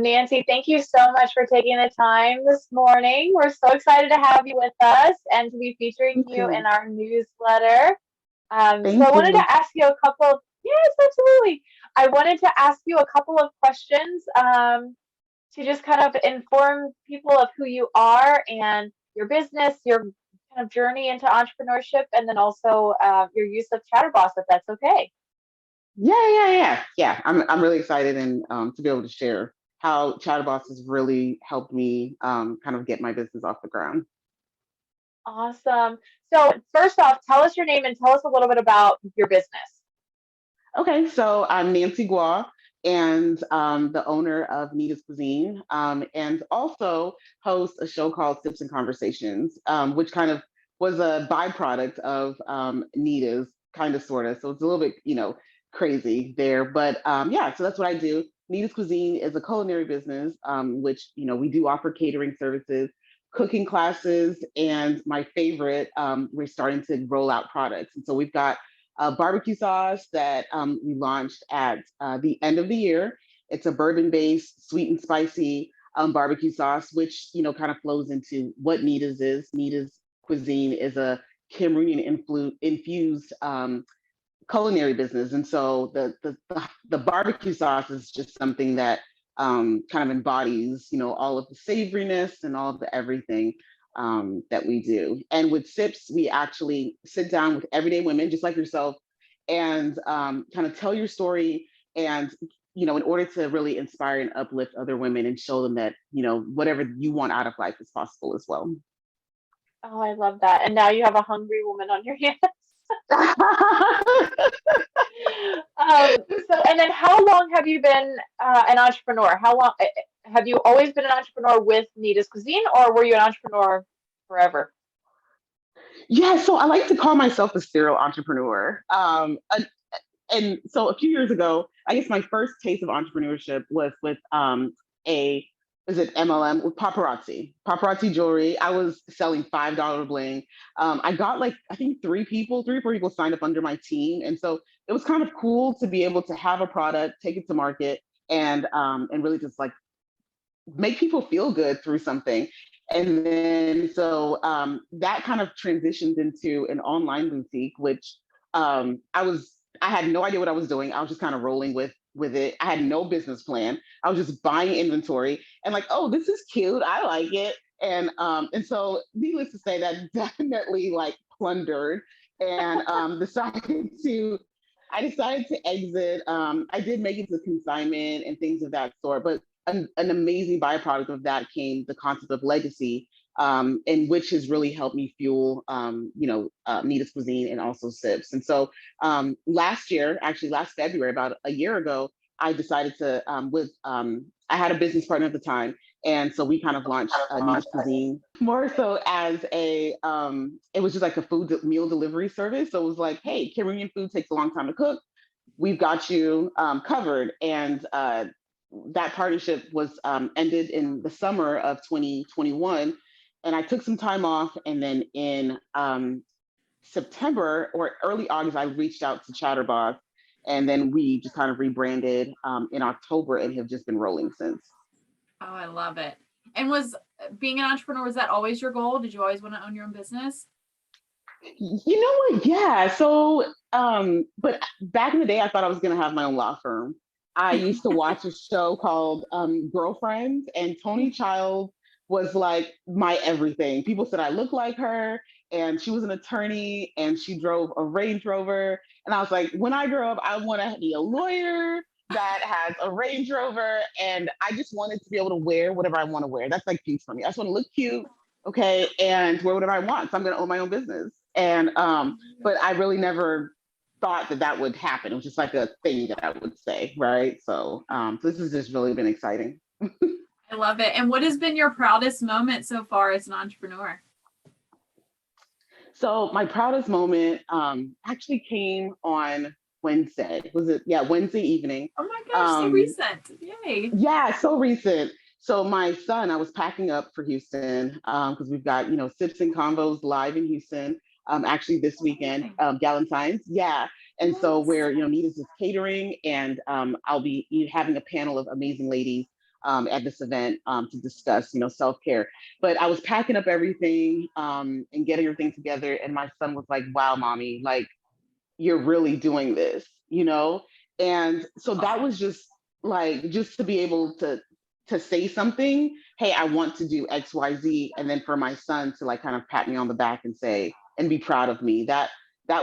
Nancy, thank you so much for taking the time this morning. We're so excited to have you with us and to be featuring Thank you in you. our newsletter. So I Thank wanted to you. ask you a couple of, yes, absolutely. I wanted to ask you a couple of questions to just kind of inform people of who you are and your business, your kind of journey into entrepreneurship, and then also your use of ChatterBoss, if that's okay. Yeah. I'm really excited and to be able to share how ChatterBoss has really helped me kind of get my business off the ground. Awesome. So first off, tell us your name and tell us a little bit about your business. Okay, so I'm Nancy Ngwa and the owner of Nita's Cuisine, and also host a show called Sips and Conversations, which kind of was a byproduct of Nita's, kind of, sort of. So it's a little bit, crazy there. But yeah, so that's what I do. Nita's Cuisine is a culinary business, which, we do offer catering services, cooking classes, and my favorite, we're starting to roll out products. And so we've got barbecue sauce that we launched at the end of the year. It's a bourbon-based, sweet and spicy barbecue sauce, which kind of flows into what Nita's is. Nita's Cuisine is a Cameroonian infused culinary business, and so the barbecue sauce is just something that kind of embodies, all of the savoriness and all of the everything that we do. And with Sips, we actually sit down with everyday women, just like yourself, and kind of tell your story. And in order to really inspire and uplift other women and show them that whatever you want out of life is possible as well. Oh, I love that. And now you have a hungry woman on your hands. And then how long have you been an entrepreneur? How long have you always been an entrepreneur with Nita's Cuisine, or were you an entrepreneur forever? Yeah, so I like to call myself a serial entrepreneur. And so a few years ago, I guess my first taste of entrepreneurship was with a is it MLM with paparazzi jewelry. I was selling $5 bling. I got like I think three or four people signed up under my team, and so it was kind of cool to be able to have a product, take it to market, and really just like make people feel good through something. And then that kind of transitioned into an online boutique, which I had no idea what I was doing. I was just kind of rolling with it. I had no business plan. I was just buying inventory and like, oh, this is cute. I like it. And so needless to say, that definitely like plundered and decided to I decided to exit. I did make it to consignment and things of that sort, but an amazing byproduct of that came the concept of legacy, and which has really helped me fuel, Nita's Cuisine and also Sips. And so last year, actually last February, about a year ago, I decided to, I had a business partner at the time. And so we kind of launched Nita's Cuisine more so as it was just like a meal delivery service. So it was like, hey, Cameroonian food takes a long time to cook. We've got you covered. And that partnership was ended in the summer of 2021. And I took some time off. And then in September or early August, I reached out to ChatterBoss. And then we just kind of rebranded in October and have just been rolling since. Oh, I love it. And was being an entrepreneur, was that always your goal? Did you always want to own your own business? You know what? Yeah. So, but back in the day, I thought I was going to have my own law firm. I used to watch a show called Girlfriends, and Tony Child was like my everything. People said I looked like her, and she was an attorney, and she drove a Range Rover. And I was like, when I grow up, I want to be a lawyer that has a Range Rover, and I just wanted to be able to wear whatever I want to wear. That's like peace for me. I just want to look cute, okay, and wear whatever I want. So I'm going to own my own business. And but I really never thought that that would happen. It was just like a thing that I would say, right? So this has just really been exciting. I love it. And what has been your proudest moment so far as an entrepreneur? So my proudest moment actually came on Wednesday. Was it? Yeah, Wednesday evening. Oh my gosh, so Um, recent. Yay. yeah, so recent. So my son, I was packing up for Houston because we've got Sips and Convos live in Houston. Actually this weekend, Amazing. Galentine's. Yeah, and so Yes. where Nita's is catering, and I'll be having a panel of amazing ladies at this event to discuss, self-care. But I was packing up everything and getting everything together, and my son was like, "Wow, mommy, like you're really doing this," And so that was just like just to be able to say something, hey, I want to do XYZ, and then for my son to like kind of pat me on the back and say and be proud of me. That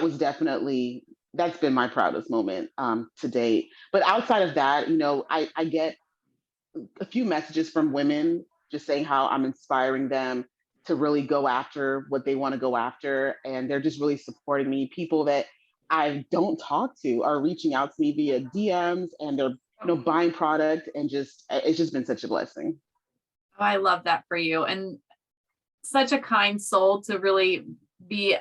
was definitely that's been my proudest moment to date. But outside of that, I get a few messages from women just saying how I'm inspiring them to really go after what they want to go after. And they're just really supporting me. People that I don't talk to are reaching out to me via DMs, and they're, buying product, and it's just been such a blessing. Oh, I love that for you. And such a kind soul to really be,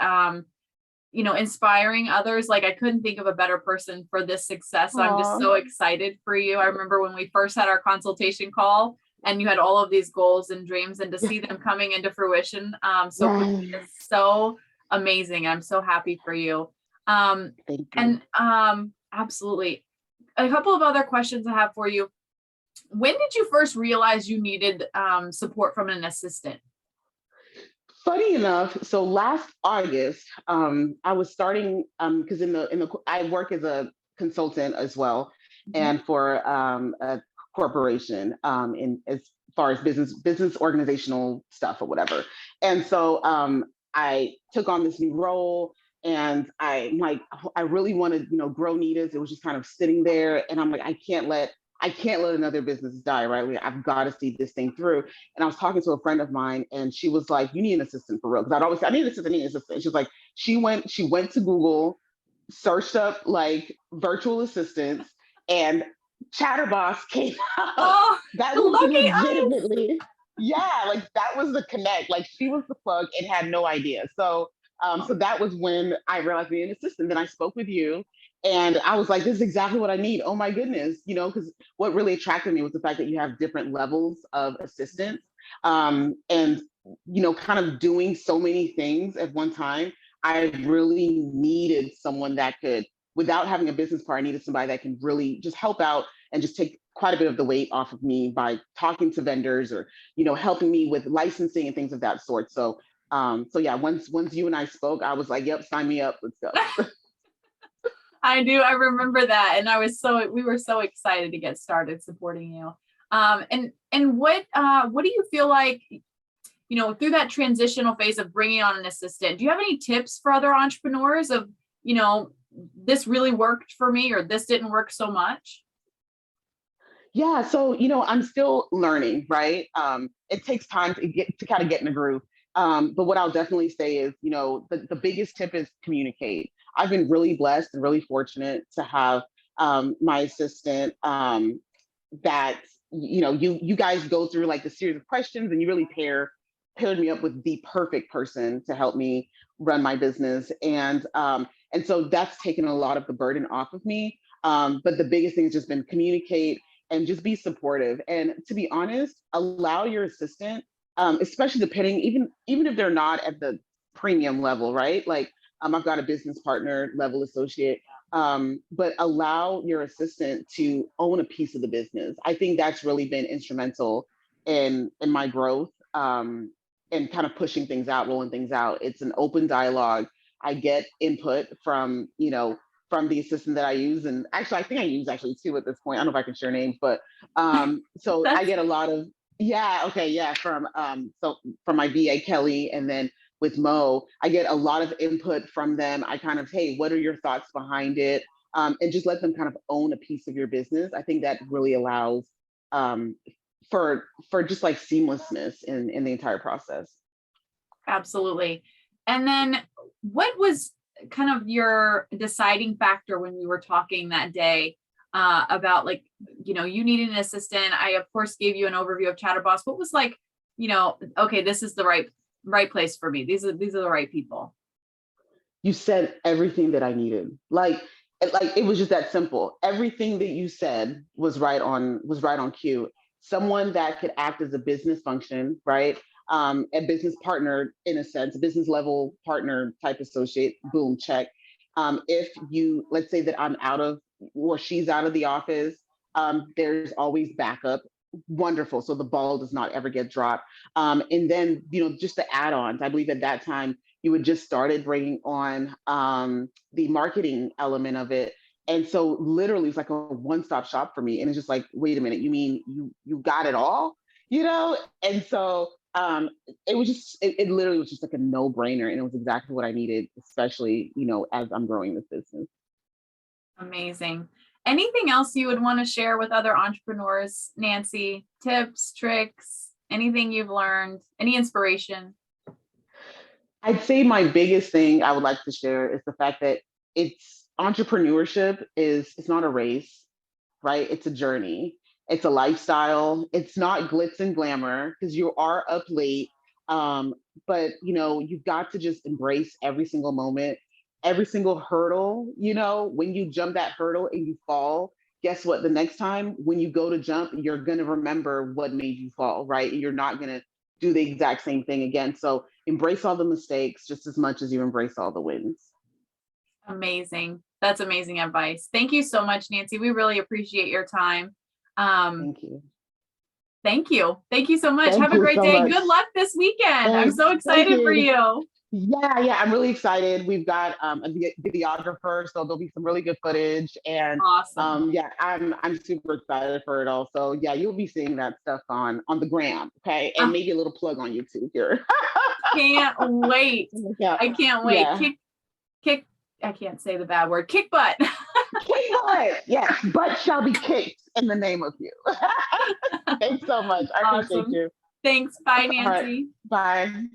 inspiring others. Like I couldn't think of a better person for this success. So I'm just so excited for you. I remember when we first had our consultation call and you had all of these goals and dreams, and to see them coming into fruition quickly is so amazing. I'm so happy for you. Thank you. And absolutely. A couple of other questions I have for you. When did you first realize you needed support from an assistant? Funny enough, so last August, I was starting because I work as a consultant as well, and for a corporation in as far as business organizational stuff or whatever. And so I took on this new role, and I'm like, I really want to grow Nita's. It was just kind of sitting there, and I'm like, I can't let another business die, right? Like, I've got to see this thing through. And I was talking to a friend of mine, and she was like, "You need an assistant for real." Because I'd always say, "I need an assistant, I need an assistant." She was like, she went to Google, searched up like virtual assistants, and ChatterBoss came out. Oh, That was legitimately, yeah, like that was the connect. Like she was the plug and had no idea. So so that was when I realized I needed an assistant. Then I spoke with you, and I was like, this is exactly what I need. Oh my goodness, because what really attracted me was the fact that you have different levels of assistance, and kind of doing so many things at one time. I really needed someone that could, without having a business partner, I needed somebody that can really just help out and just take quite a bit of the weight off of me by talking to vendors or helping me with licensing and things of that sort. So so yeah, once you and I spoke, I was like, yep, sign me up, let's go. I do. I remember that. And we were so excited to get started supporting you. And what do you feel like, through that transitional phase of bringing on an assistant, do you have any tips for other entrepreneurs of, this really worked for me or this didn't work so much? Yeah, so I'm still learning, right? It takes time to kind of get in the groove. But what I'll definitely say is, the biggest tip is communicate. I've been really blessed and really fortunate to have my assistant that you guys go through like a series of questions, and you really paired me up with the perfect person to help me run my business, and so that's taken a lot of the burden off of me. But the biggest thing has just been communicate and just be supportive. And to be honest, allow your assistant, especially depending, even if they're not at the premium level, right? Like I've got a business partner level associate, but allow your assistant to own a piece of the business. I think that's really been instrumental in my growth, and kind of pushing things out, rolling things out. It's an open dialogue. I get input from from the assistant that I use, and actually I think I use actually two at this point. I don't know if I can share names, but so I get a lot of from from my VA Kelly, and then with Mo, I get a lot of input from them. I kind of, hey, what are your thoughts behind it? And just let them kind of own a piece of your business. I think that really allows for just like seamlessness in the entire process. Absolutely. And then what was kind of your deciding factor when we were talking that day about like, you needed an assistant? I of course gave you an overview of ChatterBoss. What was like, okay, this is the right place for me. These are the right people. You said everything that I needed. Like it was just that simple. Everything that you said was right on cue. Someone that could act as a business function, right? A business partner in a sense, a business level partner type associate, boom, check. If let's say that I'm out of, or she's out of the office, there's always backup wonderful. So the ball does not ever get dropped. And then, just the add-ons. I believe at that time you had just started bringing on the marketing element of it. And so literally it's like a one-stop shop for me. And it's just like, wait a minute, you mean you got it all? And so it was just it literally was just like a no-brainer. And it was exactly what I needed, especially, as I'm growing this business. Amazing. Anything else you would want to share with other entrepreneurs, Nancy? Tips, tricks, anything you've learned, any inspiration? I'd say my biggest thing I would like to share is the fact that entrepreneurship is it's not a race, right? It's a journey. It's a lifestyle. It's not glitz and glamour because you are up late. But you've got to just embrace every single moment, every single hurdle. When you jump that hurdle and you fall, guess what? The next time when you go to jump, you're gonna remember what made you fall, right? And you're not gonna do the exact same thing again. So embrace all the mistakes just as much as you embrace all the wins. Amazing. That's amazing advice. Thank you so much, Nancy. We really appreciate your time. Thank you. Thank you. Thank you so much. Thank Have a you great so day. much. Good luck this weekend. I'm Thanks. so excited Thank for you. you. Yeah, I'm really excited. We've got a videographer, so there'll be some really good footage. And Awesome. I'm super excited for it all. So yeah, you'll be seeing that stuff on the gram, okay? And maybe a little plug on YouTube here. Can't wait. Yeah. I can't wait. Yeah. Kick. I can't say the bad word. Kick butt. Kick butt. Yes, butt shall be kicked in the name of you. Thanks so much. I appreciate Awesome. you. Thanks. Bye, All right. Nancy. Bye.